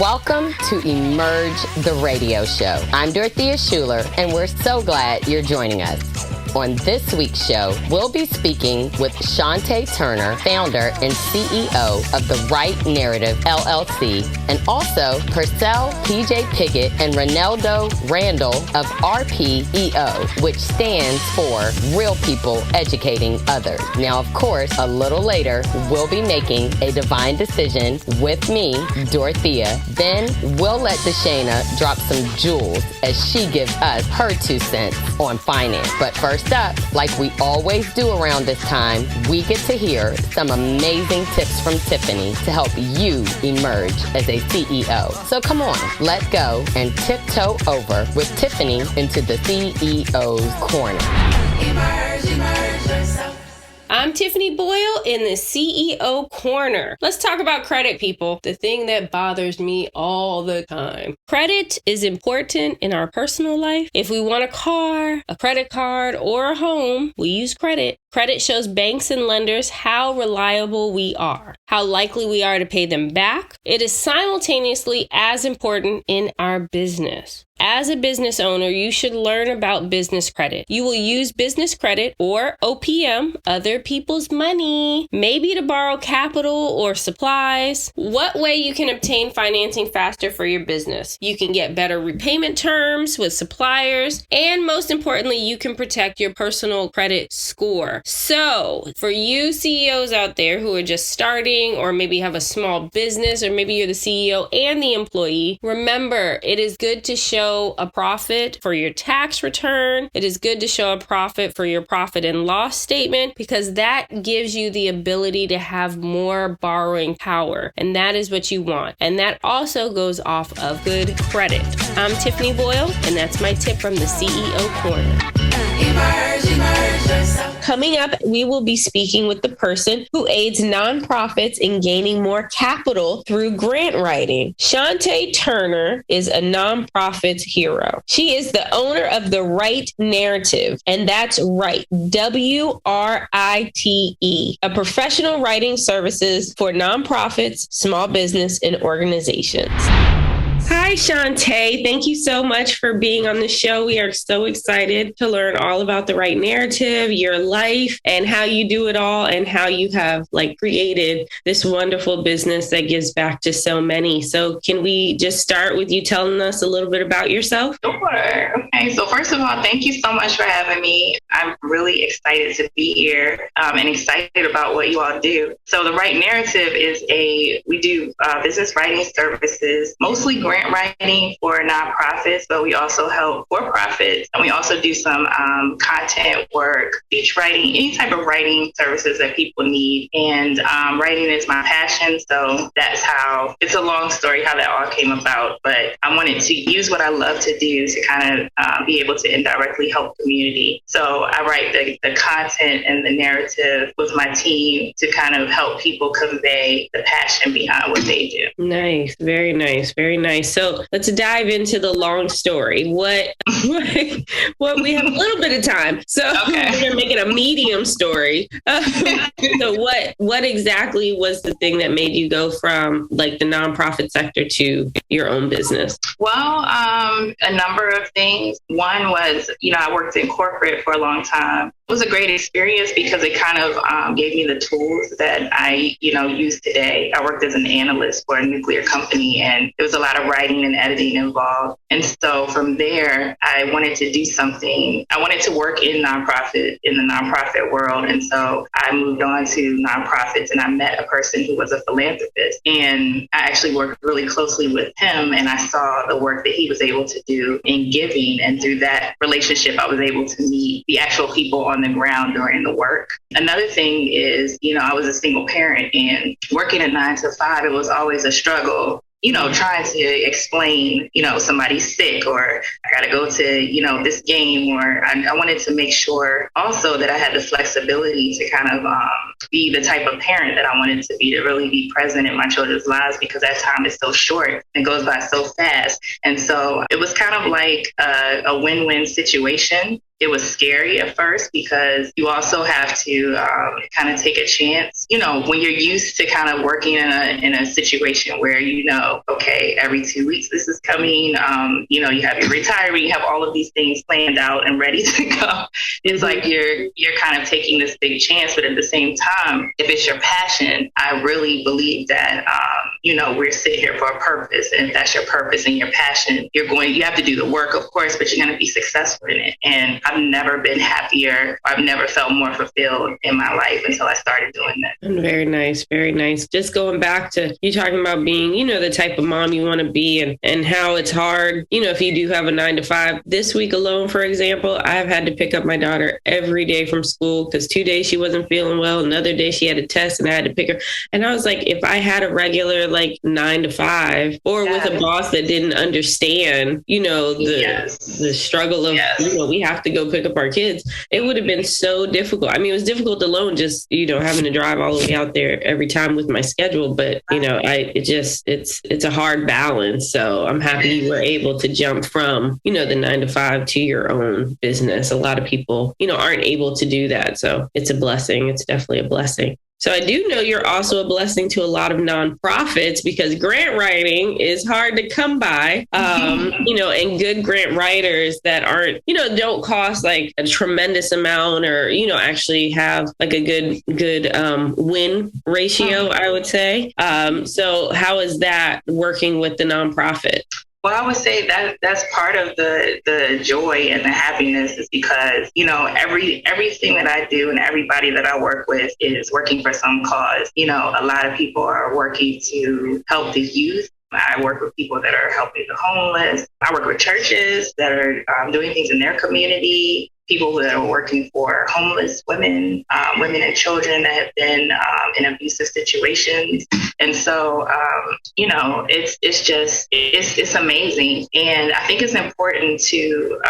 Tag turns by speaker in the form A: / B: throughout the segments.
A: Welcome to Emerge the Radio Show. I'm Dorothea Schuler, and we're so glad you're joining us. On this week's show, we'll be speaking with Shountee Turner, founder and CEO of The Right Narrative, LLC, and also Purcell PJ Piggott and Ronaldo Randall of RPEO, which stands for Real People Educating Others. Now, of course, a little later, we'll be making a divine decision with me, Dorothea. Then we'll let Deshana drop some jewels as she gives us her 2 cents on finance. But first up, like we always do around this time, we get to hear some amazing tips from Tiffany to help you emerge as a CEO. So come on, let's go and tiptoe over with Tiffany into the CEO's corner.
B: Emerge yourself. I'm Tiffany Boyle in the CEO Corner. Let's talk about credit, people. The thing that bothers me all the time. Credit is important in our personal life. If we want a car, a credit card, or a home, we use credit. Credit shows banks and lenders how reliable we are, how likely we are to pay them back. It is simultaneously as important in our business. As a business owner, you should learn about business credit. You will use business credit, or OPM, other people's money, maybe to borrow capital or supplies. What way you can obtain financing faster for your business? You can get better repayment terms with suppliers, and most importantly, you can protect your personal credit score. So, for you CEOs out there who are just starting, or maybe have a small business, or maybe you're the CEO and the employee, remember, it is good to show a profit for your tax return. It is good to show a profit for your profit and loss statement, because that gives you the ability to have more borrowing power. And that is what you want. And that also goes off of good credit. I'm Tiffany Boyle, and that's my tip from the CEO Corner. Emerge yourself. Coming up, we will be speaking with the person who aids nonprofits in gaining more capital through grant writing. Shountee Turner is a nonprofit hero. She is the owner of The Right Narrative, and that's right, WRITE, a professional writing services for nonprofits, small business, and organizations. Hi, Shountee. Thank you so much for being on the show. We are so excited to learn all about The Right Narrative, your life, and how you do it all, and how you have created this wonderful business that gives back to so many. So can we just start with you telling us a little bit about yourself?
C: Sure. Okay. So first of all, thank you so much for having me. I'm really excited to be here and excited about what you all do. So The Right Narrative is we do business writing services, mostly grant writing for nonprofits, but we also help for-profits, and we also do some content work, speech writing, any type of writing services that people need. And writing is my passion, so that's how, it's a long story how that all came about, but I wanted to use what I love to do to kind of be able to indirectly help community. So I write the content and the narrative with my team to kind of help people convey the passion behind what they do.
B: Nice. Very nice. Very nice. So let's dive into the long story. What we have a little bit of time. So okay. We're going to make it a medium story. So what exactly was the thing that made you go from the nonprofit sector to your own business?
C: Well, a number of things. One was, I worked in corporate for a long time. It was a great experience because it kind of gave me the tools that I, use today. I worked as an analyst for a nuclear company, and there was a lot of writing and editing involved. And so from there, I wanted to do something. I wanted to work in the nonprofit world. And so I moved on to nonprofits, and I met a person who was a philanthropist. And I actually worked really closely with him, and I saw the work that he was able to do in giving. And through that relationship, I was able to meet the actual people on the ground doing the work. Another thing is, I was a single parent, and working a 9 to 5, it was always a struggle. Trying to explain, somebody's sick, or I got to go to, this game, or I wanted to make sure also that I had the flexibility to kind of be the type of parent that I wanted to be, to really be present in my children's lives, because that time is so short and goes by so fast. And so it was kind of like a win-win situation. It was scary at first because you also have to kind of take a chance. When you're used to kind of working in a situation where okay, every 2 weeks this is coming. You have your retirement, you have all of these things planned out and ready to go. It's like you're kind of taking this big chance, but at the same time, if it's your passion, I really believe that we're sitting here for a purpose, and if that's your purpose and your passion, you have to do the work, of course, but you're going to be successful in it. And I've never been happier. I've never felt more fulfilled in my life until I started doing that.
B: Very nice. Very nice. Just going back to you talking about being, the type of mom you want to be and how it's hard, if you do have a 9-to-5. This week alone, for example, I've had to pick up my daughter every day from school because 2 days she wasn't feeling well. Another day she had a test and I had to pick her. And I was like, if I had a regular 9-to-5 or with a boss that didn't understand, the struggle of, we have to go pick up our kids, it would have been so difficult. I mean, it was difficult alone, just, having to drive all the way out there every time with my schedule. But, it's a hard balance. So I'm happy you were able to jump from, the 9-to-5 to your own business. A lot of people, aren't able to do that. So it's a blessing. It's definitely a blessing. So I do know you're also a blessing to a lot of nonprofits because grant writing is hard to come by, and good grant writers that aren't, don't cost like a tremendous amount or, actually have like a good win ratio, I would say. So how is that working with the nonprofit?
C: Well, I would say that that's part of the joy and the happiness is because, everything that I do and everybody that I work with is working for some cause. A lot of people are working to help the youth. I work with people that are helping the homeless. I work with churches that are doing things in their community, people that are working for homeless women, women and children that have been in abusive situations. And so, it's amazing. And I think it's important to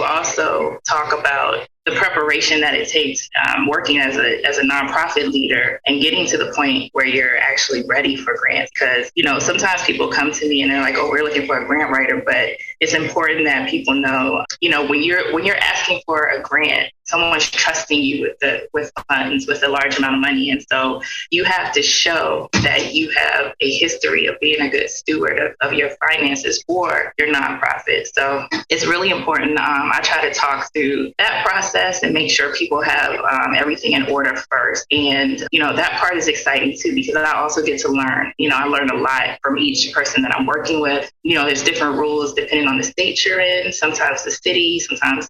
C: also talk about the preparation that it takes working as a nonprofit leader and getting to the point where you're actually ready for grants. Because, sometimes people come to me and they're like, oh, we're looking for a grant writer. But it's important that people know, when you're asking for a grant, someone's trusting you with funds, with a large amount of money. And so you have to show that you have a history of being a good steward of your finances for your nonprofit. So it's really important. I try to talk through that process and make sure people have everything in order first. And, that part is exciting too, because I also get to learn. I learn a lot from each person that I'm working with. There's different rules depending on the state you're in, sometimes the city, sometimes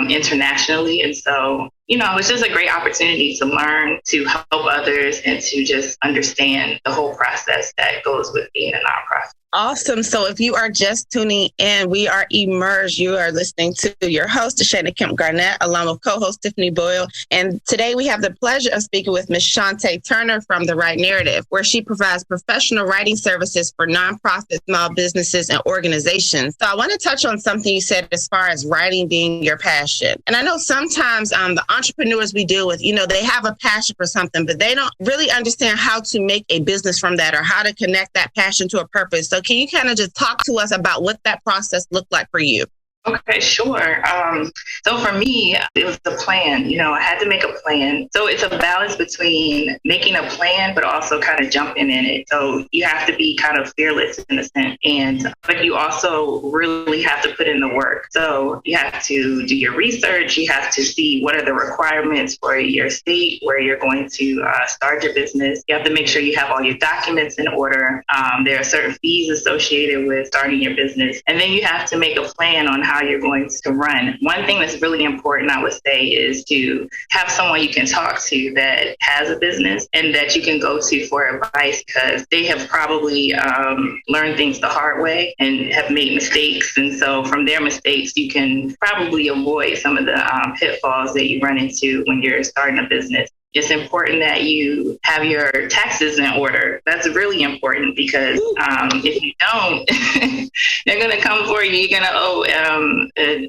C: internationally. And so, it's just a great opportunity to learn, to help others, and to just understand the whole process that goes with being a nonprofit.
D: Awesome. So if you are just tuning in, we are Emerge. You are listening to your host, Shana Kemp Garnett, along with co-host Tiffany Boyle. And today we have the pleasure of speaking with Ms. Shountee Turner from The Right Narrative, where she provides professional writing services for nonprofits, small businesses, and organizations. So I want to touch on something you said as far as writing being your passion. And I know sometimes the entrepreneurs we deal with, they have a passion for something, but they don't really understand how to make a business from that or how to connect that passion to a purpose. So can you kind of just talk to us about what that process looked like for you?
C: Okay, sure. So for me, it was the plan. I had to make a plan. So it's a balance between making a plan, but also kind of jumping in it. So you have to be kind of fearless in a sense. But you also really have to put in the work. So you have to do your research. You have to see what are the requirements for your state where you're going to start your business. You have to make sure you have all your documents in order. There are certain fees associated with starting your business. And then you have to make a plan on how you're going to run. One thing that's really important, I would say, is to have someone you can talk to that has a business and that you can go to for advice, because they have probably learned things the hard way and have made mistakes. And so from their mistakes, you can probably avoid some of the pitfalls that you run into when you're starting a business. It's important that you have your taxes in order. That's really important because if you don't, they're going to come for you. You're going to owe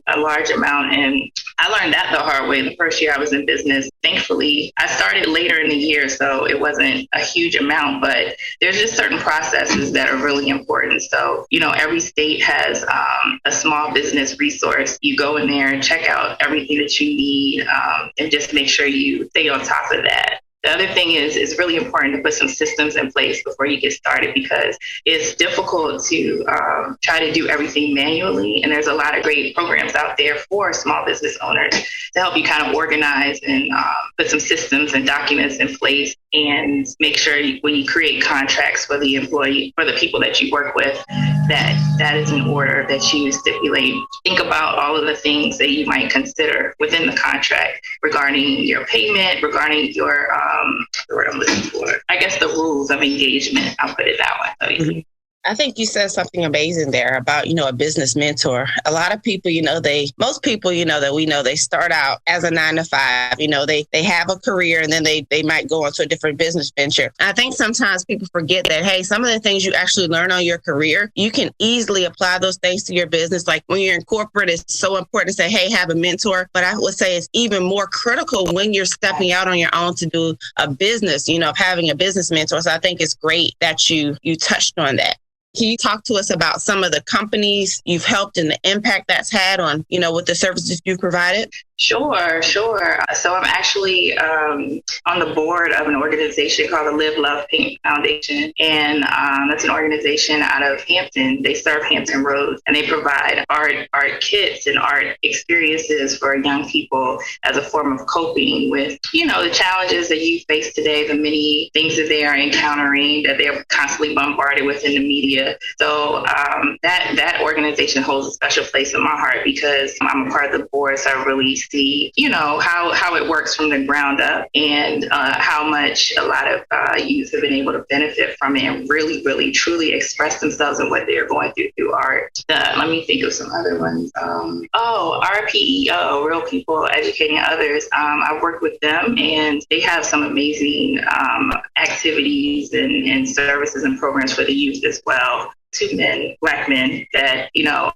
C: a large amount. And I learned that the hard way the first year I was in business. Thankfully, I started later in the year, so it wasn't a huge amount, but there's just certain processes that are really important. So, every state has a small business resource. You go in there and check out everything that you need and just make sure you stay on top of that. The other thing is it's really important to put some systems in place before you get started because it's difficult to try to do everything manually. And there's a lot of great programs out there for small business owners to help you kind of organize and put some systems and documents in place and make sure when you create contracts for the employee, for the people that you work with, that is in order, that you stipulate. Think about all of the things that you might consider within the contract regarding your payment, regarding your what I'm looking for. I guess the rules of engagement. I'll put it that way. So
D: I think you said something amazing there about, a business mentor. A lot of people, most people, that we know, they start out as a 9-to-5, they have a career and then they might go on to a different business venture. I think sometimes people forget that, hey, some of the things you actually learn on your career, you can easily apply those things to your business. Like when you're in corporate, it's so important to say, hey, have a mentor. But I would say it's even more critical when you're stepping out on your own to do a business, of having a business mentor. So I think it's great that you touched on that. Can you talk to us about some of the companies you've helped and the impact that's had on, with the services you've provided?
C: Sure. So I'm actually on the board of an organization called the Live Love Pink Foundation. And that's an organization out of Hampton. They serve Hampton Roads and they provide art kits and art experiences for young people as a form of coping with, the challenges that you face today, the many things that they are encountering, that they're constantly bombarded with in the media. So that organization holds a special place in my heart because I'm a part of the board. So I really see, how it works from the ground up and how much a lot of youth have been able to benefit from it and really, really, truly express themselves in what they're going through art. Let me think of some other ones. RPEO, Real People Educating Others. I've worked with them and they have some amazing activities and services and programs for the youth as well. 2 men, Black men, that,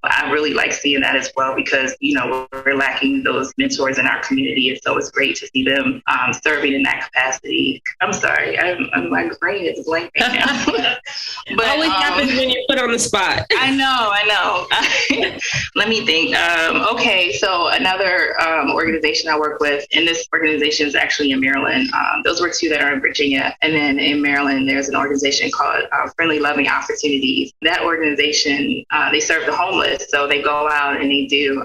C: I really like seeing that as well because, we're lacking those mentors in our community. And so it's great to see them serving in that capacity. I'm sorry, my brain is blank right now.
B: But always happens when you're put on the spot.
C: I know. Let me think. Okay, so another organization I work with, and this organization is actually in Maryland. Those were 2 that are in Virginia. And then in Maryland, there's an organization called Friendly Loving Opportunities. That organization, they serve the homeless. So they go out and they do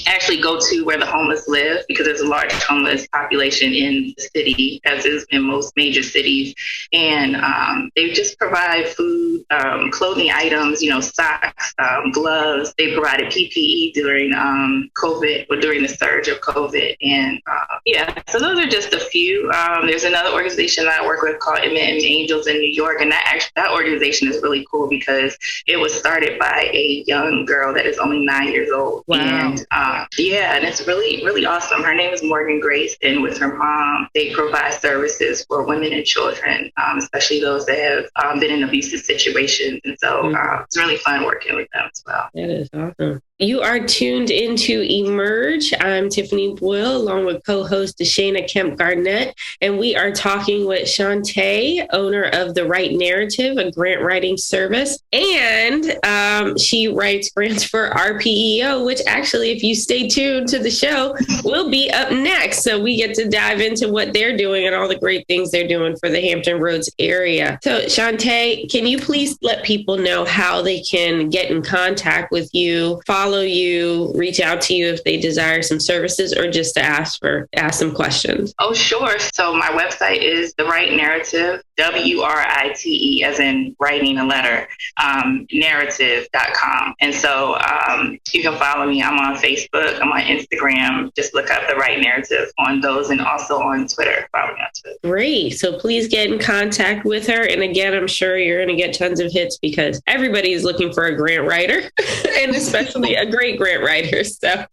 C: actually go to where the homeless live because there's a large homeless population in the city, as is in most major cities. And they just provide food, clothing items, socks, gloves. They provided PPE during COVID or during the surge of COVID. And so those are just a few. There's another organization that I work with called M&M Angels in New York. And that organization is really cool because it was started by a young girl that is only 9 years old.
B: Wow.
C: And and it's really, really awesome. Her name is Morgan Grace. And with her mom, they provide services for women and children, especially those that have been in abusive situations. And so it's really fun working with them as well.
B: That is awesome. You are tuned into Emerge. I'm Tiffany Boyle, along with co-host Deshana Kemp Garnett, and we are talking with Shountee, owner of The Right Narrative, a grant writing service, and she writes grants for RPEO, which actually, if you stay tuned to the show, will be up next. So we get to dive into what they're doing and all the great things they're doing for the Hampton Roads area. So Shountee, can you please let people know how they can get in contact with you, follow you, reach out to you if they desire some services or just to ask some questions?
C: Oh, sure. So my website is therightnarrative.com. WRITE, as in writing a letter, narrative.com. And so you can follow me. I'm on Facebook. I'm on Instagram. Just look up The Right Narrative on those, and also on Twitter. Follow me on Twitter.
B: Great. So please get in contact with her. And again, I'm sure you're going to get tons of hits because everybody is looking for a grant writer, and especially a great grant writer. So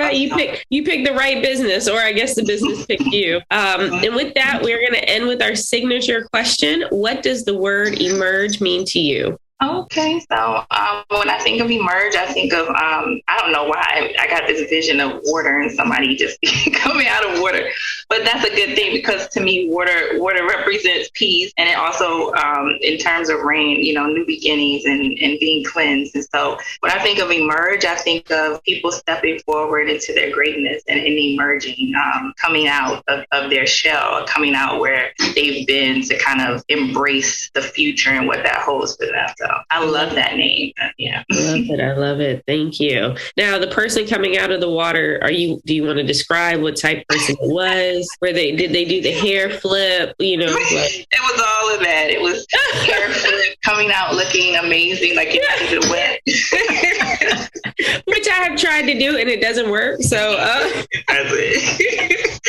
B: you pick the right business, or I guess the business picked you. And with that, we're going to end with our signature question. What does the word emerge mean to you?
C: Okay, so when I think of emerge, I think of, I don't know why, I got this vision of water and somebody just coming out of water. But that's a good thing, because to me, water represents peace. And it also, in terms of rain, new beginnings and being cleansed. And so when I think of emerge, I think of people stepping forward into their greatness and emerging, coming out of their shell, coming out where they've been, to kind of embrace the future and what that holds for them. So I love that name. Yeah.
B: I love it. Thank you. Now, the person coming out of the water, do you want to describe what type of person it was? Did they do the hair flip? It
C: was all of that. It was hair flip, coming out looking amazing, like it wasn't wet.
B: Which I have tried to do and it doesn't work. So
C: that's it.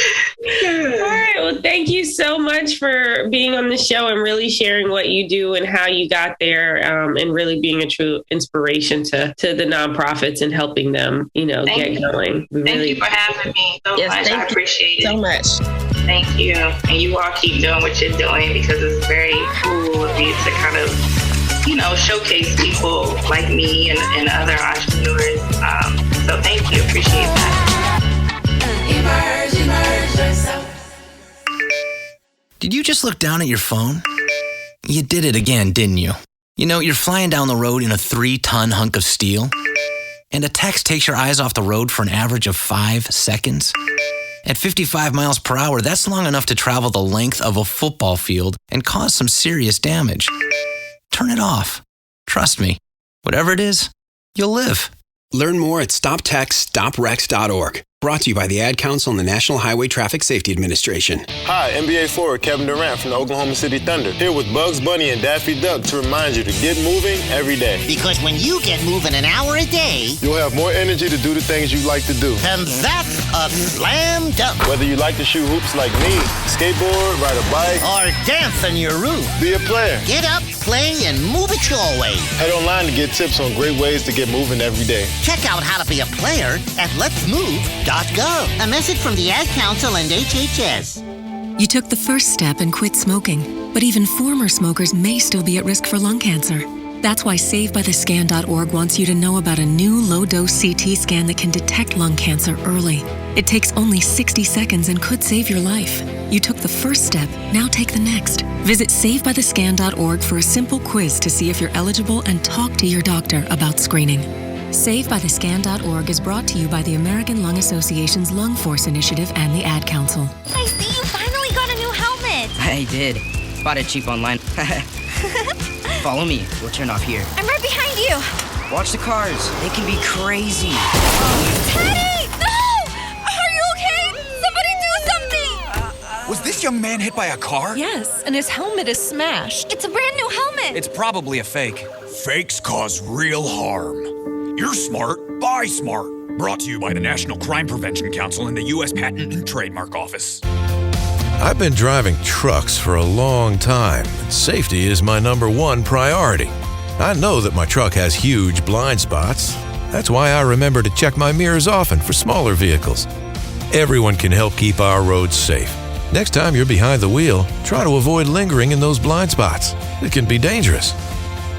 B: All right. Well, thank you so much for being on the show and really sharing what you do and how you got there, and really being a true inspiration to the nonprofits and helping them, get going.
C: Thank you for having me so much. I appreciate it
D: so much.
C: Thank you. And you all keep doing what you're doing, because it's very cool of you to kind of, showcase people like me and other entrepreneurs. So thank you. Appreciate that. Emerge yourself.
E: Did you just look down at your phone? You did it again, didn't you? You're flying down the road in a 3-ton hunk of steel, and a text takes your eyes off the road for an average of 5 seconds. At 55 miles per hour, that's long enough to travel the length of a football field and cause some serious damage. Turn it off. Trust me, whatever it is, you'll live.
F: Learn more at stoptextsstopwrecks.org. Brought to you by the Ad Council and the National Highway Traffic Safety Administration.
G: Hi, NBA forward Kevin Durant from the Oklahoma City Thunder, here with Bugs Bunny and Daffy Duck to remind you to get moving every day.
H: Because when you get moving an hour a day,
G: you'll have more energy to do the things you like to do.
H: And that's a slam dunk.
G: Whether you like to shoot hoops like me, skateboard, ride a bike,
H: or dance in your room,
G: be a player.
H: Get up, play, and move it your way.
G: Head online to get tips on great ways to get moving every day.
H: Check out how to be a player at letsmove.gov. A message from the Ad Council and HHS.
I: You took the first step and quit smoking, but even former smokers may still be at risk for lung cancer. That's why SaveByTheScan.org wants you to know about a new low-dose CT scan that can detect lung cancer early. It takes only 60 seconds and could save your life. You took the first step, now take the next. Visit SaveByTheScan.org for a simple quiz to see if you're eligible and talk to your doctor about screening. SaveByTheScan.org is brought to you by the American Lung Association's Lung Force Initiative and the Ad Council.
J: I see you finally got a new helmet.
K: I did. Bought it cheap online. Follow me. We'll turn off here.
J: I'm right behind you.
K: Watch the cars. They can be crazy.
J: Teddy! No! Are you okay? Somebody do something!
L: Was this young man hit by a car?
M: Yes, and his helmet is smashed.
J: It's a brand new helmet.
L: It's probably a fake. Fakes cause real harm. You're smart, buy smart. Brought to you by the National Crime Prevention Council and the U.S. Patent and Trademark Office.
N: I've been driving trucks for a long time, and safety is my #1 priority. I know that my truck has huge blind spots. That's why I remember to check my mirrors often for smaller vehicles. Everyone can help keep our roads safe. Next time you're behind the wheel, try to avoid lingering in those blind spots. It can be dangerous.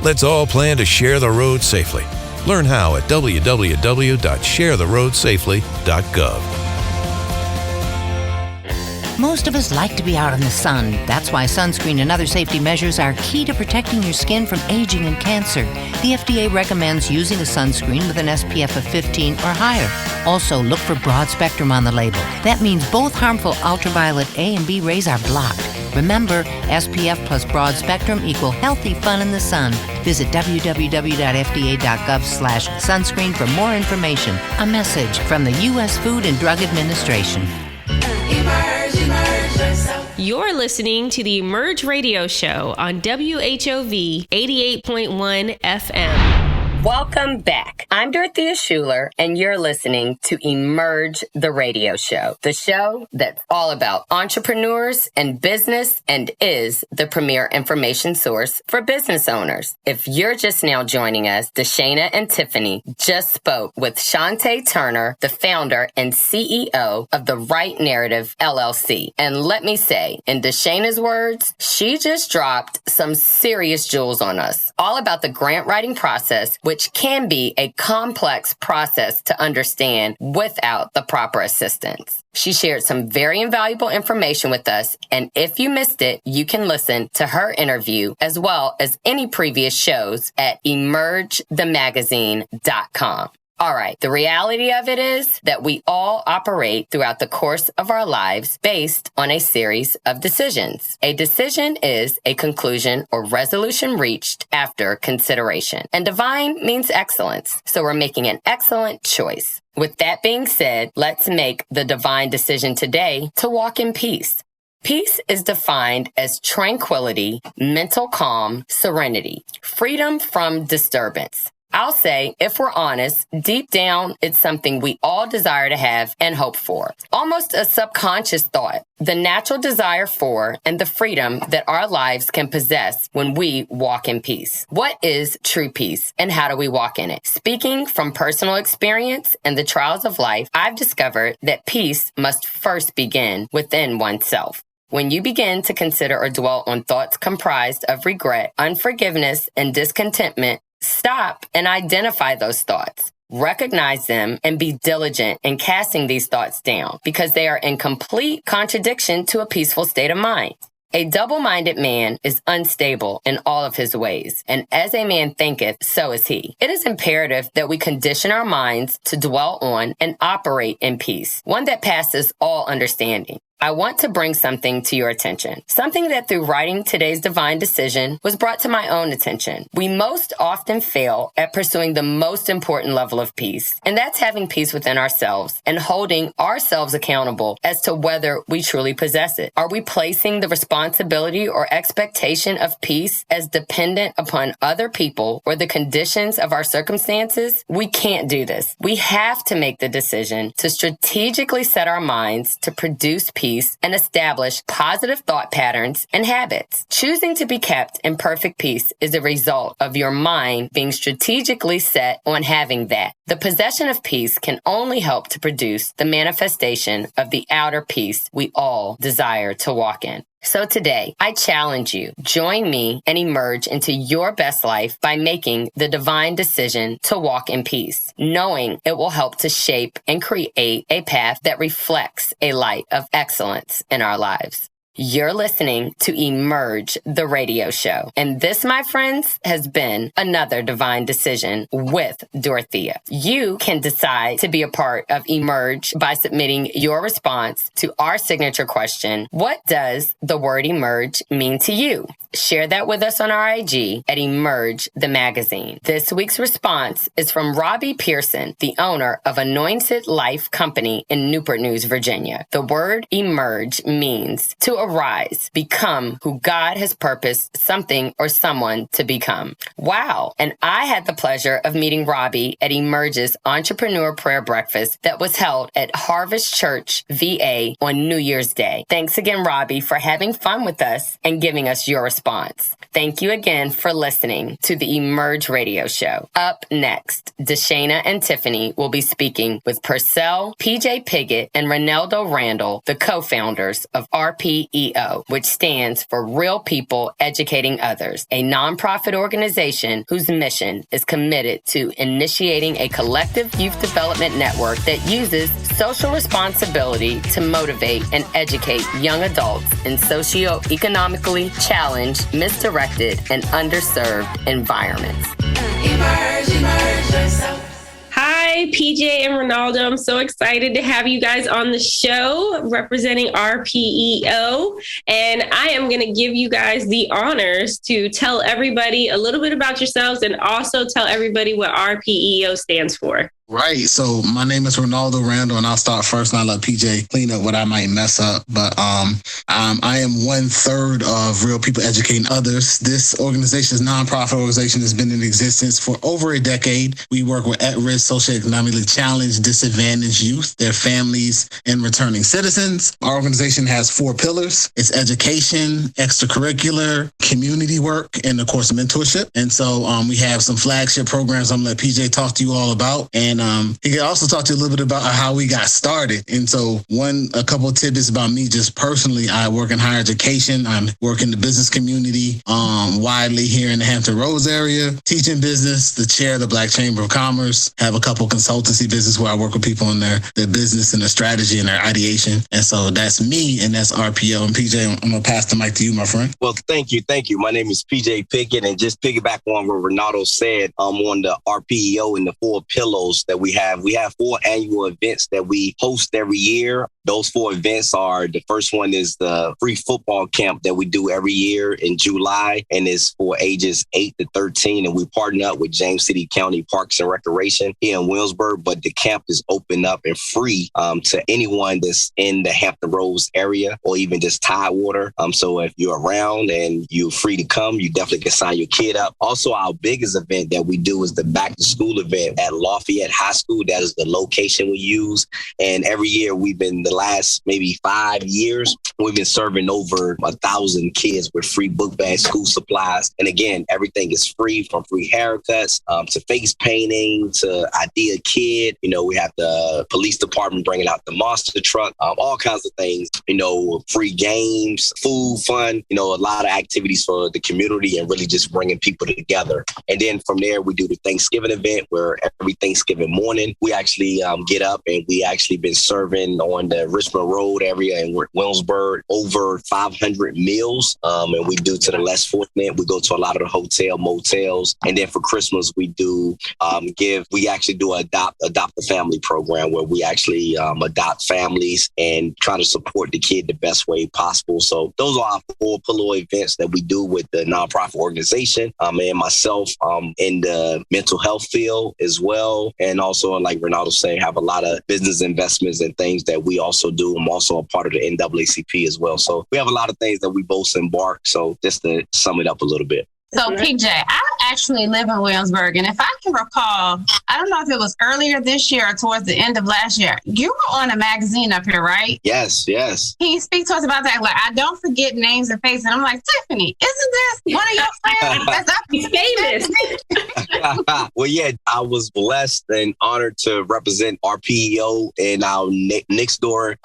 N: Let's all plan to share the road safely. Learn how at www.sharetheroadsafely.gov.
O: Most of us like to be out in the sun. That's why sunscreen and other safety measures are key to protecting your skin from aging and cancer. The FDA recommends using a sunscreen with an SPF of 15 or higher. Also, look for broad spectrum on the label. That means both harmful ultraviolet A and B rays are blocked. Remember, SPF plus broad spectrum equal healthy fun in the sun. Visit www.fda.gov/sunscreen for more information. A message from the U.S. Food and Drug Administration.
P: Emerge yourself.
B: You're listening to the Emerge Radio Show on WHOV 88.1 FM.
A: Welcome back. I'm Dorothea Schuler, and you're listening to Emerge the Radio Show, the show that's all about entrepreneurs and business and is the premier information source for business owners. If you're just now joining us, Deshana and Tiffany just spoke with Shountee Turner, the founder and CEO of The Right Narrative, LLC. And let me say, in Deshana's words, she just dropped some serious jewels on us, all about the grant writing process, which can be a complex process to understand without the proper assistance. She shared some very invaluable information with us, and if you missed it, you can listen to her interview as well as any previous shows at emergethemagazine.com. All right, the reality of it is that we all operate throughout the course of our lives based on a series of decisions. A decision is a conclusion or resolution reached after consideration. And divine means excellence, so we're making an excellent choice. With that being said, let's make the divine decision today to walk in peace. Peace is defined as tranquility, mental calm, serenity, freedom from disturbance. I'll say, if we're honest, deep down, it's something we all desire to have and hope for. Almost a subconscious thought, the natural desire for and the freedom that our lives can possess when we walk in peace. What is true peace and how do we walk in it? Speaking from personal experience and the trials of life, I've discovered that peace must first begin within oneself. When you begin to consider or dwell on thoughts comprised of regret, unforgiveness, and discontentment, stop and identify those thoughts. Recognize them and be diligent in casting these thoughts down because they are in complete contradiction to a peaceful state of mind. A double-minded man is unstable in all of his ways, and as a man thinketh, so is he. It is imperative that we condition our minds to dwell on and operate in peace, one that passes all understanding. I want to bring something to your attention, something that through writing today's divine decision was brought to my own attention. We most often fail at pursuing the most important level of peace, and that's having peace within ourselves and holding ourselves accountable as to whether we truly possess it. Are we placing the responsibility or expectation of peace as dependent upon other people or the conditions of our circumstances? We can't do this. We have to make the decision to strategically set our minds to produce peace and establish positive thought patterns and habits. Choosing to be kept in perfect peace is a result of your mind being strategically set on having that. The possession of peace can only help to produce the manifestation of the outer peace we all desire to walk in. So today, I challenge you, join me and emerge into your best life by making the divine decision to walk in peace, knowing it will help to shape and create a path that reflects a light of excellence in our lives. You're listening to Emerge the Radio Show. And this, my friends, has been another divine decision with Dorothea. You can decide to be a part of Emerge by submitting your response to our signature question, what does the word emerge mean to you? Share that with us on our IG at Emerge the Magazine. This week's response is from Robbie Pearson, the owner of Anointed Life Company in Newport News, Virginia. The word emerge means to arise, become who God has purposed something or someone to become. Wow. And I had the pleasure of meeting Robbie at Emerge's Entrepreneur Prayer Breakfast that was held at Harvest Church, VA on New Year's Day. Thanks again, Robbie, for having fun with us and giving us your response. Thank you again for listening to the Emerge Radio Show. Up next, Deshana and Tiffany will be speaking with Purcell, PJ Piggott, and Ronaldo Randall, the co-founders of RPEO, which stands for Real People Educating Others, a nonprofit organization whose mission is committed to initiating a collective youth development network that uses social responsibility to motivate and educate young adults in socioeconomically challenged, misdirected, and underserved environments.
B: Emerge yourself. Hi, PJ and Ronaldo. I'm so excited to have you guys on the show representing RPEO. And I am going to give you guys the honors to tell everybody a little bit about yourselves and also tell everybody what RPEO stands for.
P: Right. So my name is Ronaldo Randall, and I'll start first, and I'll let PJ clean up what I might mess up. But I am 1/3 of Real People Educating Others. This organization is a nonprofit organization that's been in existence for over a decade. We work with at-risk, socioeconomically challenged, disadvantaged youth, their families, and returning citizens. Our organization has 4 pillars. It's education, extracurricular, community work, and of course, mentorship. And so we have some flagship programs I'm going to let PJ talk to you all about. And he can also talk to you a little bit about how we got started. And so a couple of tidbits about me just personally. I work in higher education. I work in the business community widely here in the Hampton Roads area, teaching business, the chair of the Black Chamber of Commerce, have a couple consultancy business where I work with people in their business and their strategy and their ideation. And so that's me, and that's RPEO. And PJ, I'm going to pass the mic to you, my friend.
Q: Well, thank you. My name is PJ Pickett, and just piggyback on what Renato said on the RPEO and the 4 pillars that we have. We have 4 annual events that we host every year. Those 4 events are, the first one is the free football camp that we do every year in July, and it's for ages 8 to 13. And we partner up with James City County Parks and Recreation here in Williamsburg, but the camp is open up and free to anyone that's in the Hampton Roads area or even just Tidewater. So if you're around and you're free to come, you definitely can sign your kid up. Also, our biggest event that we do is the back to school event at Lafayette High School. That is the location we use. And every year the last maybe 5 years, we've been serving over 1,000 kids with free book bags, school supplies. And again, everything is free, from free haircuts to face painting to Idea Kid. We have the police department bringing out the monster truck, all kinds of things, free games, food, fun, a lot of activities for the community and really just bringing people together. And then from there, we do the Thanksgiving event where every Thanksgiving morning, we actually get up and we actually been serving on the Richmond Road area in Williamsburg over 500 meals. And we do to the less fortunate. We go to a lot of the motels. And then for Christmas, we do we actually do adopt a family program where we actually adopt families and try to support the kid the best way possible. So those are our 4 pillar events that we do with the nonprofit organization. And myself in the mental health field as well. And also, like Ronaldo said, have a lot of business investments and things that we also do. I'm also a part of the NAACP as well. So we have a lot of things that we both embark. So just to sum it up a little bit.
D: So, PJ, I actually live in Williamsburg, and if I can recall, I don't know if it was earlier this year or towards the end of last year, you were on a magazine up here, right?
Q: Yes.
D: Can you speak to us about that? Like, I don't forget names and faces. And I'm like, Tiffany, isn't this one of your friends? That's famous.
Q: Well, yeah, I was blessed and honored to represent RPEO in our Next Door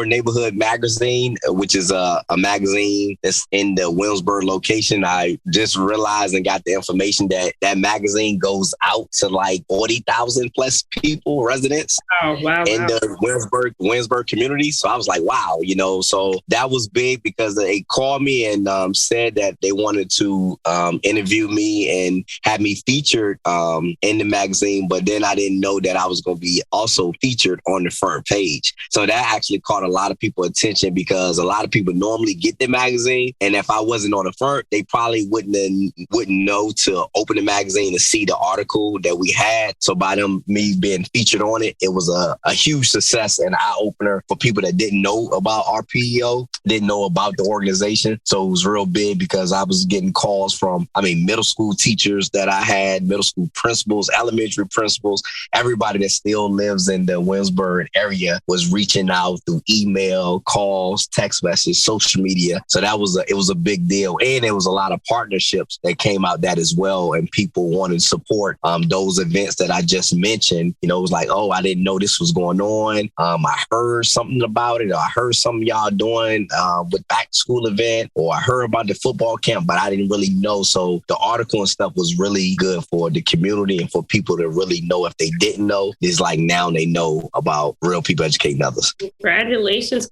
Q: Neighborhood magazine, which is a magazine that's in the Williamsburg location. I just realized and got the information that magazine goes out to like 40,000 plus people, residents in the Williamsburg community. So I was like, wow, so that was big because they called me and said that they wanted to interview me and have me featured in the magazine. But then I didn't know that I was going to be also featured on the front page. So that actually caught a lot of people's attention because a lot of people normally get the magazine. And if I wasn't on the front, they probably wouldn't know to open the magazine and see the article that we had. So by me being featured on it, it was a huge success and eye opener for people that didn't know about RPEO, didn't know about the organization. So it was real big because I was getting calls from, middle school teachers that I had, middle school principals, elementary principals, everybody that still lives in the Williamsburg area was reaching out through email, calls, text messages, social media. So it was a big deal. And there was a lot of partnerships that came out that as well. And people wanted to support those events that I just mentioned. It was like, oh, I didn't know this was going on. I heard something about it. Or I heard something y'all doing with back to school event, or I heard about the football camp, but I didn't really know. So the article and stuff was really good for the community and for people to really know if they didn't know. It's like now they know about Real People Educating Others.
B: Congratulations.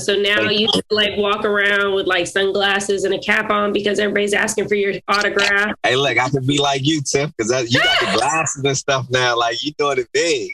B: So now you like walk around with like sunglasses and a cap on because everybody's asking for your autograph.
Q: Hey, look, I could be like you, Tiff, because you got the glasses and stuff now. Like, you doing it big.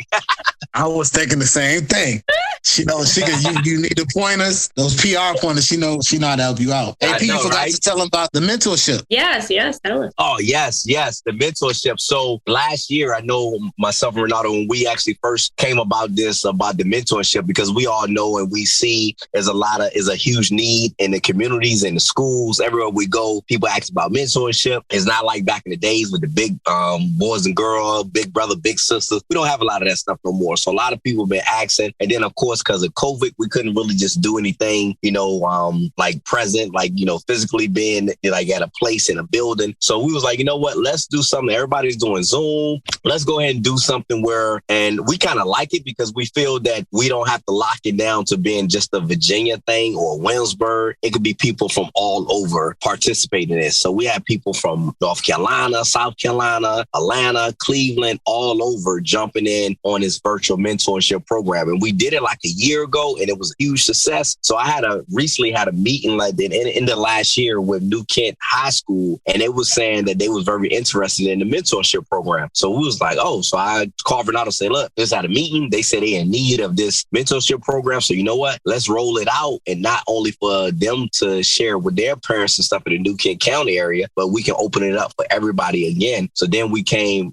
P: I was thinking the same thing. She knows you need the pointers, those PR pointers. She know how to help you out. Hey, P, you forgot to tell them about the mentorship.
B: Yes, tell us.
Q: Oh, yes, the mentorship. So last year, I know myself and Renato, when we actually first came about the mentorship, because we all know and we see is a huge need in the communities and the schools. Everywhere we go, people ask about mentorship. It's not like back in the days with the big boys and girls, big brother, big sisters. We don't have a lot of that stuff no more. So a lot of people have been asking. And then, of course, because of COVID, we couldn't really just do anything, like present, like, physically being like at a place in a building. So we was like, you know what, let's do something. Everybody's doing Zoom. Let's go ahead and do something and we kind of like it because we feel that we don't have to lock it down to being just a Virginia thing or Williamsburg. It could be people from all over participating in this. So we have people from North Carolina, South Carolina, Atlanta, Cleveland, all over jumping in on this virtual mentorship program. And we did it like a year ago and it was a huge success. So I recently had a meeting like that in the last year with New Kent High School, and they was saying that they was very interested in the mentorship program. So we was like, so I called Renato and said, look, just had a meeting. They said they in need of this mentorship program. So you know what? Let's roll it out. And not only for them to share with their parents and stuff in the New Kent County area, but we can open it up for everybody again. So then we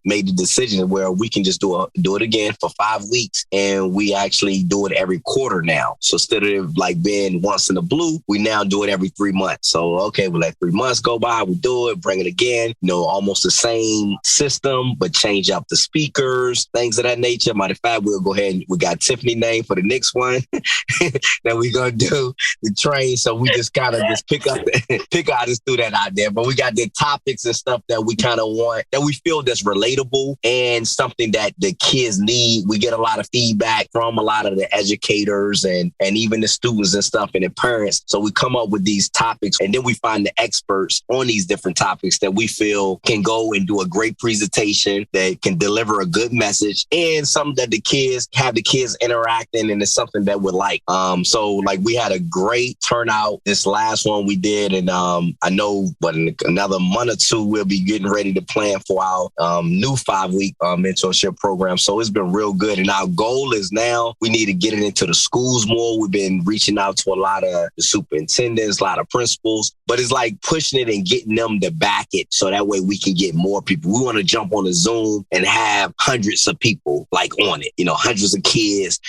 Q: made the decision where we can just do it again for 5 weeks. And we actually do it every quarter now. So instead of like being once in the blue, we now do it every 3 months. So, okay, we let 3 months go by. We do it, bring it again, almost the same system, but change up the speakers, things of that nature. Matter of fact, we'll go ahead and we got Tiffany name for the next one that we're going to do the train. So we just kind of just I just threw that out there, but we got the topics and stuff that we kind of want, that we feel that's relatable and something that the kids need. We get a lot of feedback from a lot of the educators and even the students and stuff and the parents. So we come up with these topics and then we find the experts on these different topics that we feel can go and do a great presentation, that can deliver a good message and something that the kids interacting, and it's something that we like. So like we had a great turnout this last one we did, and I know in another month or two we'll be getting ready to plan for our new 5-week mentorship program. So it's been real good, and our goal is now we need to get it into the schools more. We've been reaching out to a lot of the superintendents, a lot of principals, but it's like pushing it and getting them to back it so that way we can get more people. We want to jump on a Zoom and have hundreds of people like on it, hundreds of kids,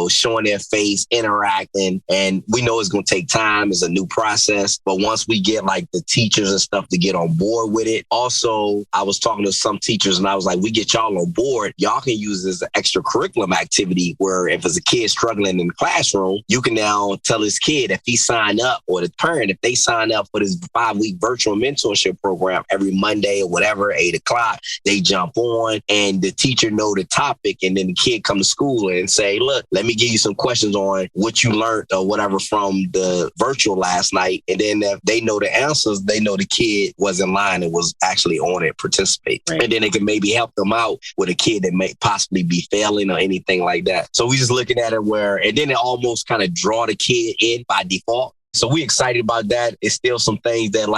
Q: showing their face, interacting. And we know it's going to take time. It's a new process. But once we get like the teachers and stuff to get on board with it. Also, I was talking to some teachers and I was like, we get y'all on board. Y'all can use this as an extracurriculum activity where if it's a kid struggling in the classroom, you can now tell his kid if he signed up, or the parent, if they sign up for this 5-week virtual mentorship program every Monday or whatever, 8:00, they jump on and the teacher know the topic. And then the kid come to school and say, look, let me give you some questions on what you learned or whatever from the virtual last night. And then if they know the answers, they know the kid was in line and was actually on it, participate. Right. And then they can maybe help them out with a kid that may possibly be failing or anything like that. So we just looking at it and then it almost kind of draw the kid in by default. So we excited about that. It's still some things that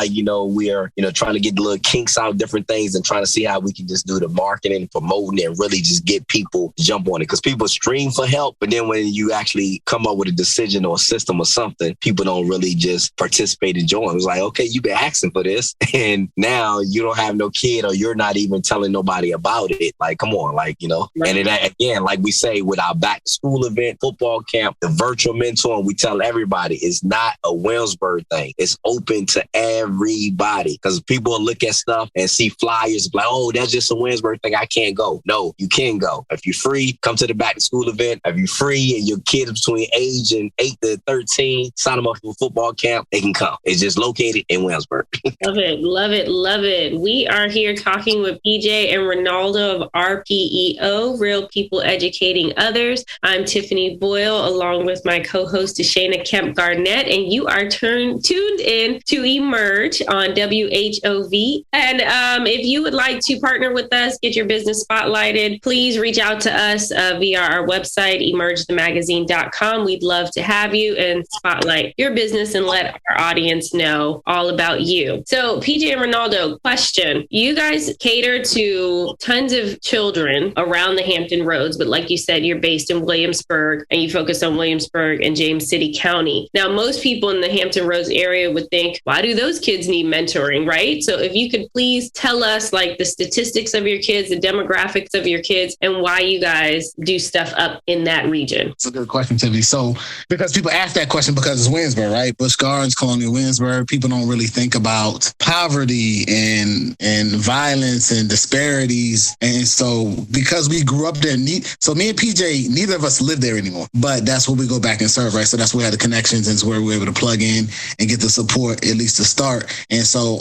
Q: we are, trying to get the little kinks out, different things, and trying to see how we can just do the marketing, promoting, and really just get people to jump on it. Because people stream for help, but then when you actually come up with a decision or a system or something, people don't really just participate and join. It's like, okay, you've been asking for this, and now you don't have no kid, or you're not even telling nobody about it. Like, come on, Right. And then again, like we say with our back to school event, football camp, the virtual mentor, we tell everybody it's not a Williamsburg thing. It's open to everybody because people will look at stuff and see flyers like, oh, that's just a Williamsburg thing. I can't go. No, you can go. If you're free, come to the back to school event. If you're free and your kids between age and 8 to 13, sign them up for football camp, they can come. It's just located in Williamsburg.
B: Love it. Love it. Love it. We are here talking with PJ and Ronaldo of RPEO, Real People Educating Others. I'm Tiffany Boyle, along with my co-host, Deshana Kemp Garnett, and you are tuned in to Emerge on WHOV. And if you would like to partner with us, get your business spotlighted, please reach out to us via our website, emergethemagazine.com. We'd love to have you and spotlight your business and let our audience know all about you. So PJ and Ronaldo, question. You guys cater to tons of children around the Hampton Roads, but like you said, you're based in Williamsburg and you focus on Williamsburg and James City County. Now, most people in the Hampton Roads area would think, why do those kids need mentoring, right? So if you could please tell us like the statistics of your kids, the demographics of your kids, and why you guys do stuff up in that region.
P: It's a good question, Tiffany. So because people ask that question because it's Williamsburg, right? Busch Gardens, Colonial Williamsburg, people don't really think about poverty and violence and disparities. And so because we grew up there, so me and PJ, neither of us live there anymore, but that's where we go back and serve, right? So that's where we had the connections and it's where we're able to plug in and get the support, at least to start. And so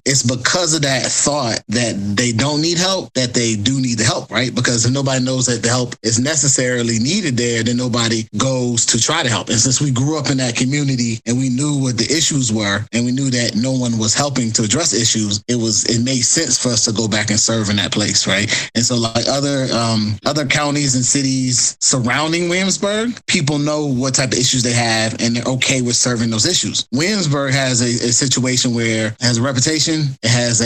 P: it's because of that thought that they don't need help, that they do need the help, right? Because if nobody knows that the help is necessarily needed there, then nobody goes to try to help. And since we grew up in that community and we knew what the issues were and we knew that no one was helping to address issues, it made sense for us to go back and serve in that place, right? And so like other counties and cities surrounding Williamsburg, people know what type of issues they have and they're okay with serving those issues. Williamsburg has a situation where it has a reputation, it has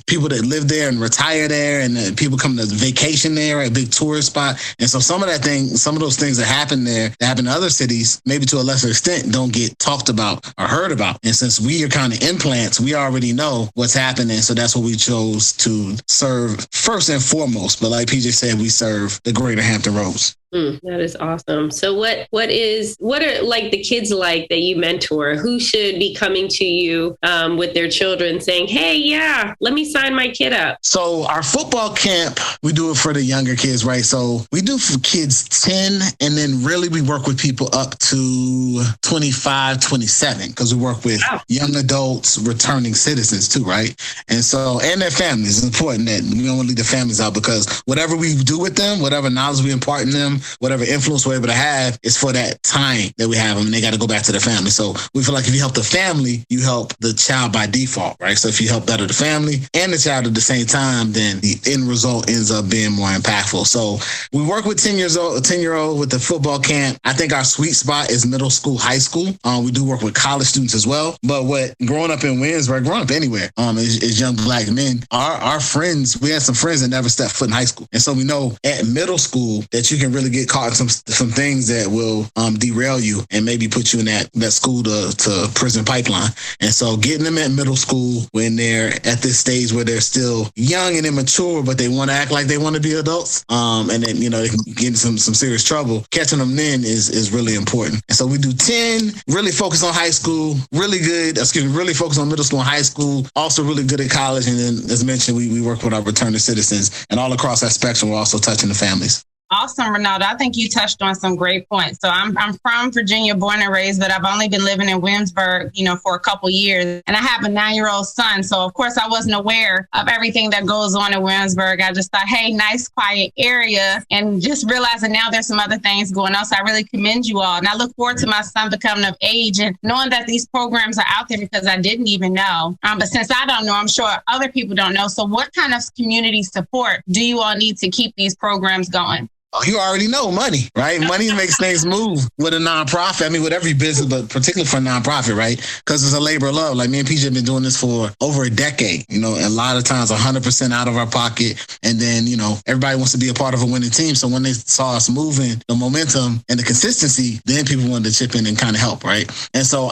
P: people that live there and retire there and people come to vacation there, right? A big tourist spot. And so some of those things that happen there, that happen in other cities, maybe to a lesser extent, don't get talked about or heard about. And since we are kind of implants, we already know what's happening. So that's what we chose to serve first and foremost. But like PJ said, we serve the greater Hampton Roads.
B: That is awesome. So what are like the kids like that you mentor? Who should be coming to you with their children saying, hey, yeah, let me sign my kid up?
P: So our football camp, we do it for the younger kids, right? So we do for kids 10, and then really we work with people up to 25, 27, because we work with young adults, returning citizens too, right? And so, and their families. It's important that we don't want to leave the families out because whatever we do with them, whatever knowledge we impart in them, whatever influence we're able to have is for that time that we have them and they got to go back to their family. So we feel like if you help the family, you help the child by default, right? So if you help better the family and the child at the same time, then the end result ends up being more impactful. So we work with 10-year-old with the football camp. I think our sweet spot is middle school, high school. We do work with college students as well. But growing up in Williamsburg, growing up anywhere, as young Black men, our friends, we had some friends that never stepped foot in high school. And so we know at middle school that you can really get caught in some things that will derail you and maybe put you in that school to prison pipeline. And so getting them at middle school when they're at this stage where they're still young and immature, but they want to act like they want to be adults, and then they can get into some serious trouble. Catching them then is really important. And so we do 10, really focus on high school, really focus on middle school and high school, also really good at college. And then, as mentioned, we work with our returning citizens, and all across that spectrum, we're also touching the families.
D: Awesome, Ronaldo. I think you touched on some great points. So I'm from Virginia, born and raised, but I've only been living in Williamsburg, for a couple years. And I have a 9-year-old son. So, of course, I wasn't aware of everything that goes on in Williamsburg. I just thought, hey, nice, quiet area. And just realizing now there's some other things going on. So I really commend you all. And I look forward to my son becoming of age and knowing that these programs are out there because I didn't even know. But since I don't know, I'm sure other people don't know. So what kind of community support do you all need to keep these programs going?
P: You already know money, right? Money makes things move with a nonprofit. I mean, with every business, but particularly for a nonprofit, right? Because it's a labor of love. Like me and PJ have been doing this for over a decade, a lot of times 100% out of our pocket. And then, everybody wants to be a part of a winning team. So when they saw us moving, the momentum and the consistency, then people wanted to chip in and kind of help, right? And so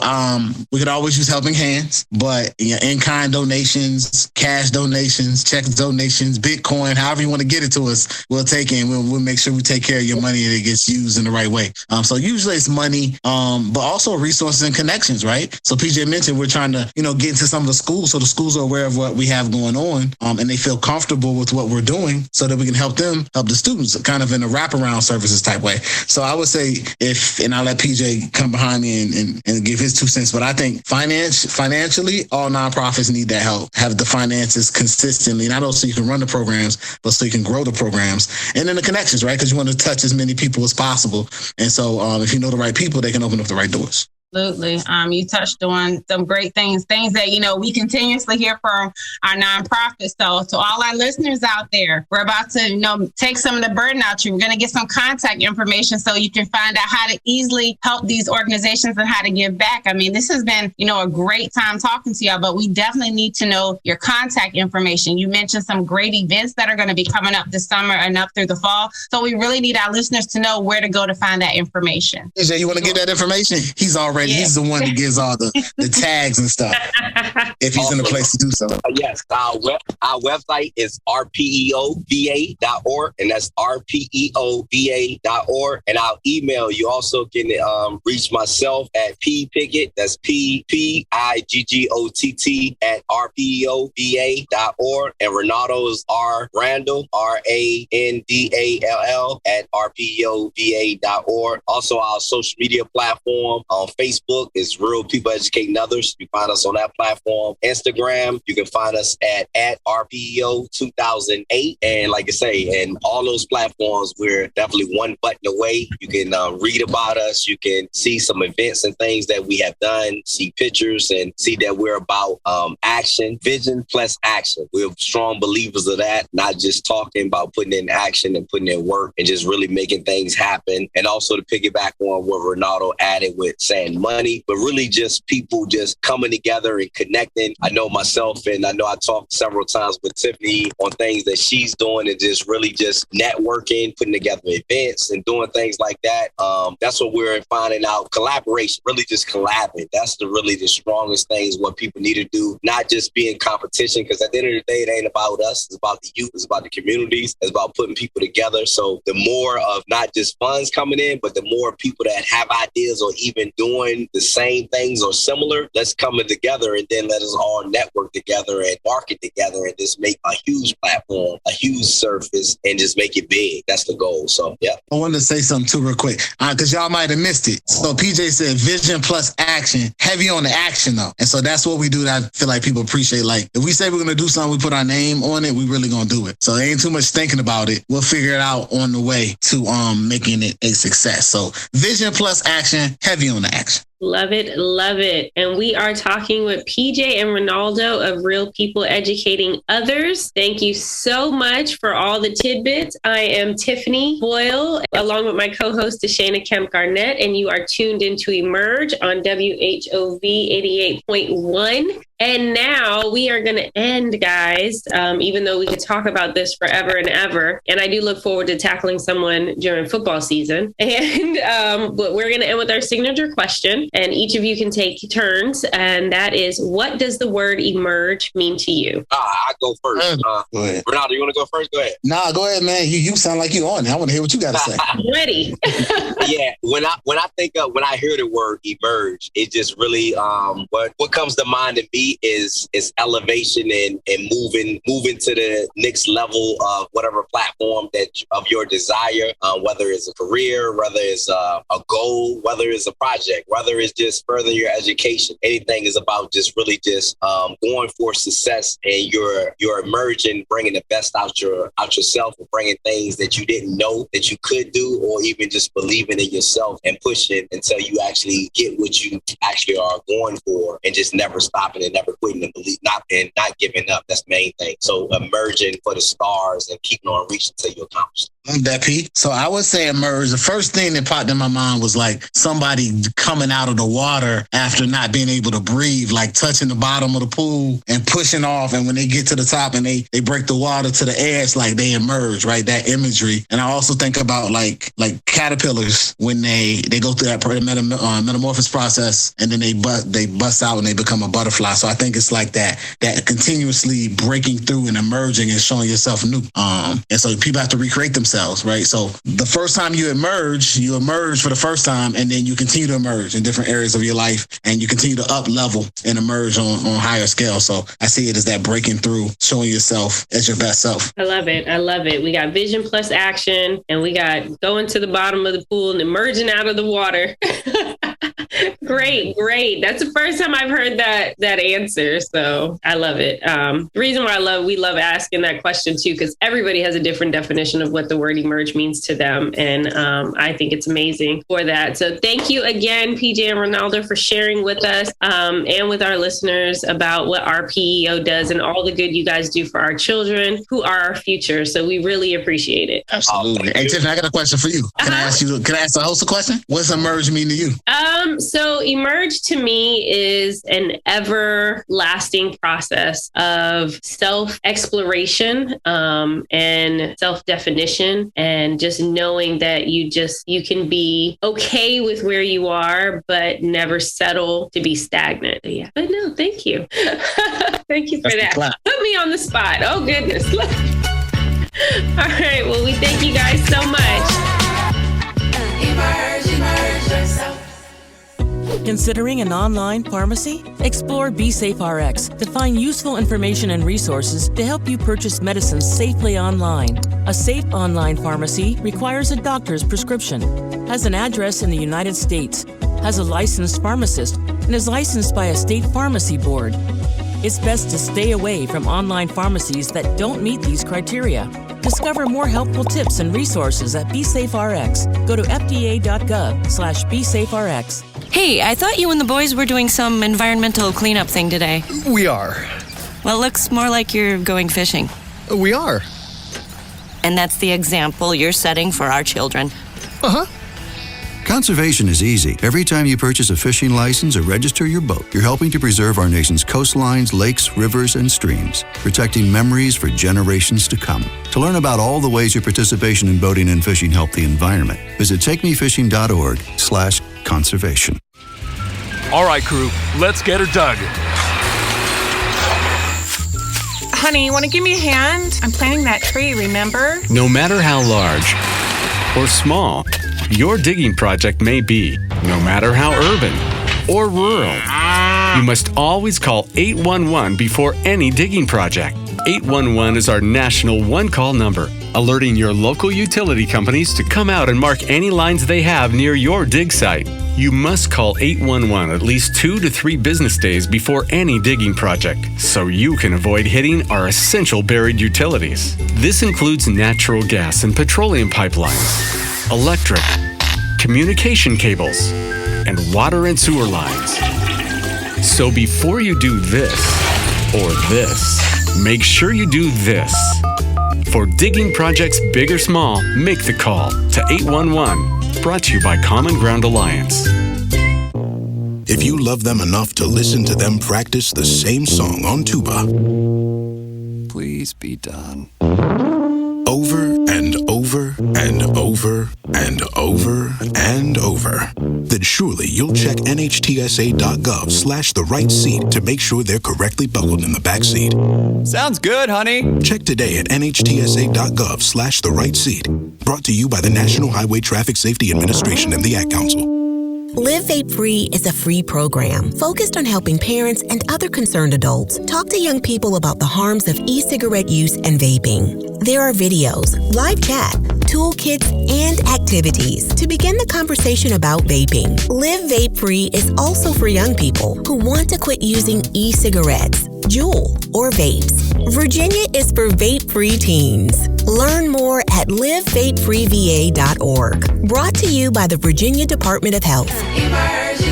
P: we could always use helping hands, but in-kind donations, cash donations, check donations, Bitcoin, however you want to get it to us, we'll take it and we'll make sure we take care of your money and it gets used in the right way. So usually it's money, but also resources and connections, right? So PJ mentioned we're trying to, get into some of the schools so the schools are aware of what we have going on and they feel comfortable with what we're doing so that we can help the students kind of in a wraparound services type way. So I would say and I'll let PJ come behind me and give his 2 cents, but I think financially, all nonprofits need that help, have the finances consistently, not only so you can run the programs, but so you can grow the programs. And then the connections, right? Because you want to touch as many people as possible. And so if you know the right people, they can open up the right doors.
D: Absolutely. You touched on some great things that, we continuously hear from our nonprofits. So to all our listeners out there, we're about to, take some of the burden out you. We're going to get some contact information so you can find out how to easily help these organizations and how to give back. I mean, this has been, a great time talking to y'all, but we definitely need to know your contact information. You mentioned some great events that are going to be coming up this summer and up through the fall. So we really need our listeners to know where to go to find that information.
P: AJ, you want to get that information? He's the one that gives all the tags and stuff. If he's in a place to do so.
Q: Yes, our website is RPEOVA.org, and that's RPEOVA.org. And our email, you also can reach myself at ppiggott, that's PPIGGOTT at RPEOVA.org. And Ronaldo is Randall, RANDALL at RPEOVA.org. Also, our social media platform on Facebook is Real People Educating Others. You find us on that platform. Instagram, you can find us at RPEO 2008. And like I say, and all those platforms, we're definitely one button away. You can read about us. You can see some events and things that we have done, see pictures, and see that we're about action, vision plus action. We're strong believers of that, not just talking about putting in action and putting in work and just really making things happen. And also to piggyback on what Ronaldo added with saying money, but really just people just coming together and connecting. I know myself, and I know I talked several times with Tiffany on things that she's doing and just really just networking, putting together events and doing things like that. That's what we're finding out. Collaboration, really just collabing. That's really the strongest things what people need to do, not just be in competition, because at the end of the day, it ain't about us. It's about the youth. It's about the communities. It's about putting people together. So the more of not just funds coming in, but the more people that have ideas or even doing the same things or similar, let's come together and then let us all network together and market together and just make a huge platform, a huge surface, and just make it big. That's the goal. So, yeah.
P: I wanted to say something too real quick, because y'all might have missed it. So PJ said vision plus action, heavy on the action though. And so that's what we do that I feel like people appreciate. Like if we say we're going to do something, we put our name on it, we really going to do it. So there ain't too much thinking about it. We'll figure it out on the way to making it a success. So vision plus action, heavy on the action.
B: Love it. Love it. And we are talking with PJ and Ronaldo of Real People Educating Others. Thank you so much for all the tidbits. I am Tiffany Boyle, along with my co-host, Deshana Kemp Garnett, and you are tuned into Emerge on WHOV 88.1. And now we are going to end, guys, even though we could talk about this forever and ever. And I do look forward to tackling someone during football season. And but we're going to end with our signature question. And each of you can take turns. And that is, what does the word emerge mean to you?
Q: I go first.
P: Go ahead.
Q: Ronaldo, you want to go first? Go ahead.
P: Nah, go ahead, man. You sound like you on it. I want to hear what you got to say.
B: Ready.
Q: Yeah. When I hear the word emerge, it just really what comes to mind to me is elevation and moving to the next level of whatever platform of your desire, whether it's a career, whether it's a goal, whether it's a project, whether it's just further your education. Anything is about just really just going for success, and you're emerging, bringing the best out yourself, and bringing things that you didn't know that you could do, or even just believing in yourself and pushing until you actually get what you actually are going for, and just never stopping and never quitting and not giving up. That's the main thing. So emerging for the stars and keeping on reaching until you accomplish.
P: That P. So I would say emerge. The first thing that popped in my mind was like somebody coming out of the water after not being able to breathe, like touching the bottom of the pool and pushing off. And when they get to the top and they break the water to the edge, like they emerge, right? That imagery. And I also think about like caterpillars when they go through that metamorphosis process, and then they bust out and they become a butterfly. So I think it's like that continuously breaking through and emerging and showing yourself new. And so people have to recreate themselves. Right. So the first time you emerge for the first time, and then you continue to emerge in different areas of your life, and you continue to up level and emerge on higher scale. So I see it as that breaking through, showing yourself as your best self.
B: I love it. I love it. We got vision plus action, and we got going to the bottom of the pool and emerging out of the water. Great. That's the first time I've heard that answer. So I love it. The reason why we love asking that question too, because everybody has a different definition of what the word emerge means to them. And I think it's amazing for that. So thank you again, PJ and Ronaldo, for sharing with us and with our listeners about what RPEO does and all the good you guys do for our children who are our future. So we really appreciate it.
P: Absolutely. Hey, Tiffany, I got a question for you. Can I ask the host a question? What does emerge mean to you?
B: So emerge to me is an everlasting process of self-exploration and self-definition, and just knowing that you can be okay with where you are, but never settle to be stagnant. Yeah. But no, thank you. Thank you for that. Put me on the spot. Oh, goodness. All right. Well, we thank you guys so much.
R: Emerge yourself. Considering an online pharmacy? Explore BeSafeRx to find useful information and resources to help you purchase medicines safely online. A safe online pharmacy requires a doctor's prescription, has an address in the United States, has a licensed pharmacist, and is licensed by a state pharmacy board. It's best to stay away from online pharmacies that don't meet these criteria. Discover more helpful tips and resources at BeSafeRx. Go to fda.gov/BeSafeRx.
S: Hey, I thought you and the boys were doing some environmental cleanup thing today.
T: We are.
S: Well, it looks more like you're going fishing.
T: We are.
S: And that's the example you're setting for our children.
T: Uh-huh.
U: Conservation is easy. Every time you purchase a fishing license or register your boat, you're helping to preserve our nation's coastlines, lakes, rivers, and streams, protecting memories for generations to come. To learn about all the ways your participation in boating and fishing help the environment, visit takemefishing.org/conservation.
V: All right, crew, let's get her dug.
M: Honey, you want to give me a hand? I'm planting that tree, remember?
F: No matter how large or small your digging project may be, no matter how urban or rural, you must always call 811 before any digging project. 811 is our national one-call number, alerting your local utility companies to come out and mark any lines they have near your dig site. You must call 811 at least 2 to 3 business days before any digging project, so you can avoid hitting our essential buried utilities. This includes natural gas and petroleum pipelines, electric, communication cables, and water and sewer lines. So before you do this or this, make sure you do this. For digging projects big or small, make the call to 811. Brought to you by Common Ground Alliance.
W: If you love them enough to listen to them practice the same song on tuba,
T: please be done.
W: Over and over and over and over and over, then surely you'll check NHTSA.gov/the right seat to make sure they're correctly buckled in the back seat.
T: Sounds good, honey.
W: Check today at NHTSA.gov/the right seat. Brought to you by the National Highway Traffic Safety Administration and the Ad Council.
X: Live Vape Free is a free program focused on helping parents and other concerned adults talk to young people about the harms of e-cigarette use and vaping. There are videos, live chat, toolkits, and activities to begin the conversation about vaping. Live Vape Free is also for young people who want to quit using e-cigarettes, Juul, or vapes. Virginia is for vape-free teens. Learn more at livevapefreeva.org. Brought to you by the Virginia Department of Health.
A: Emerge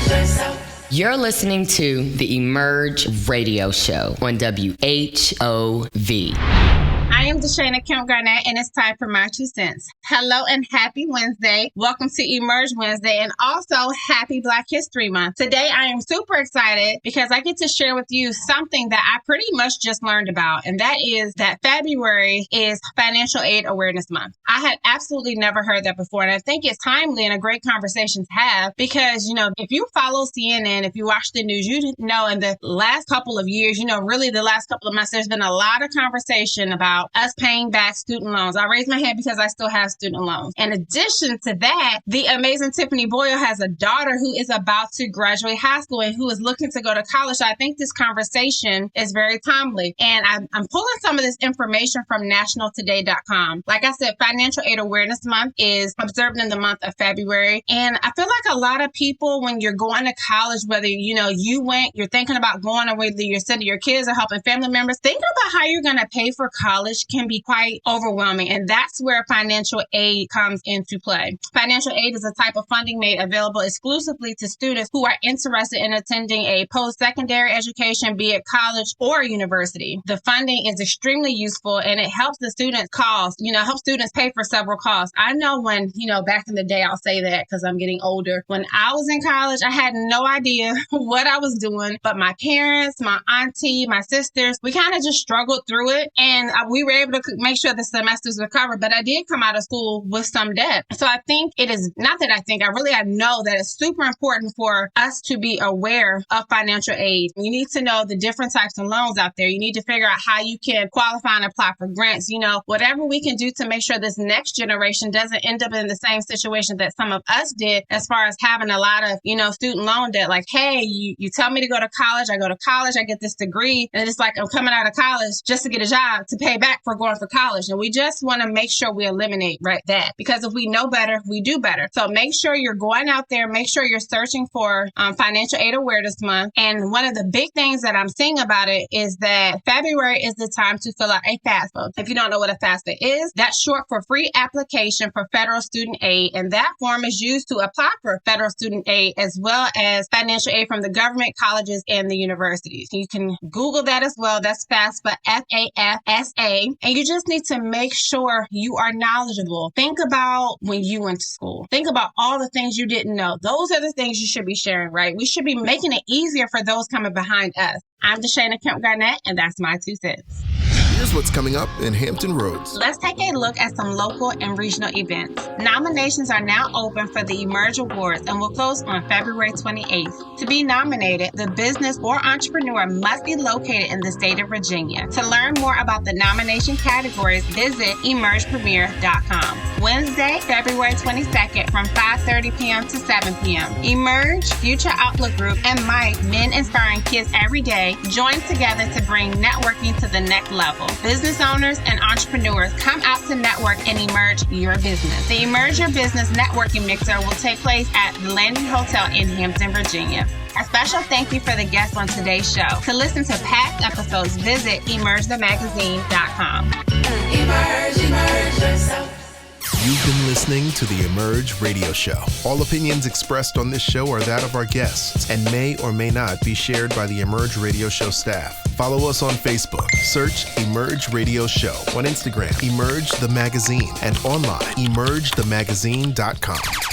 A: yourself. You're listening to the Emerge Radio Show on WHOV.
D: I am Deshana Kemp Garnett, and it's time for my 2 cents. Hello and happy Wednesday. Welcome to Emerge Wednesday, and also happy Black History Month. Today, I am super excited because I get to share with you something that I pretty much just learned about, and that is that February is Financial Aid Awareness Month. I had absolutely never heard that before, and I think it's timely and a great conversation to have because, you know, if you follow CNN, if you watch the news, you know in the last couple of years, really the last couple of months, there's been a lot of conversation about about us paying back student loans. I raised my hand because I still have student loans. In addition to that, the amazing Tiffany Boyle has a daughter who is about to graduate high school and who is looking to go to college. So I think this conversation is very timely. And I'm pulling some of this information from nationaltoday.com. Like I said, Financial Aid Awareness Month is observed in the month of February. And I feel like a lot of people, when you're going to college, whether, you went, you're thinking about going, or whether you're sending your kids or helping family members, thinking about how you're going to pay for college can be quite overwhelming. And that's where financial aid comes into play. Financial aid is a type of funding made available exclusively to students who are interested in attending a post-secondary education, be it college or university. The funding is extremely useful and it helps the students help students pay for several costs. I know when, back in the day, I'll say that because I'm getting older. When I was in college, I had no idea what I was doing, but my parents, my auntie, my sisters, we kind of just struggled through it and we were able to make sure the semesters were covered, but I did come out of school with some debt. So I think it is, not that I think, I know that it's super important for us to be aware of financial aid. You need to know the different types of loans out there. You need to figure out how you can qualify and apply for grants. Whatever we can do to make sure this next generation doesn't end up in the same situation that some of us did as far as having a lot of, student loan debt. Like, hey, you tell me to go to college, I go to college, I get this degree, and it's like I'm coming out of college just to get a job to pay back for going for college. And we just want to make sure we eliminate that, because if we know better, we do better. So make sure you're going out there, make sure you're searching for Financial Aid Awareness Month. And one of the big things that I'm seeing about it is that February is the time to fill out a FAFSA. If you don't know what a FAFSA is, that's short for Free Application for Federal Student Aid. And that form is used to apply for federal student aid as well as financial aid from the government, colleges, and the universities. You can Google that as well. That's FAFSA, FAFSA. And you just need to make sure you are knowledgeable. Think about when you went to school. Think about all the things you didn't know. Those are the things you should be sharing, right? We should be making it easier for those coming behind us. I'm Deshana Kemp Garnett, and that's my 2 cents.
C: Here's what's coming up in Hampton Roads.
D: Let's take a look at some local and regional events. Nominations are now open for the Emerge Awards and will close on February 28th. To be nominated, the business or entrepreneur must be located in the state of Virginia. To learn more about the nomination categories, visit emergepremier.com. Wednesday, February 22nd from 5:30 p.m. to 7 p.m. Emerge, Future Outlook Group, and Mike, Men Inspiring Kids Every Day, join together to bring networking to the next level. Business owners and entrepreneurs, come out to network and emerge your business. The Emerge Your Business Networking Mixer will take place at the Landing Hotel in Hampton, Virginia. A special thank you for the guests on today's show. To listen to past episodes, visit emergethemagazine.com.
E: Emerge yourself.
C: You've been listening to the Emerge Radio Show. All opinions expressed on this show are that of our guests and may or may not be shared by the Emerge Radio Show staff. Follow us on Facebook. Search Emerge Radio Show. On Instagram, Emerge the Magazine. And online, emergethemagazine.com.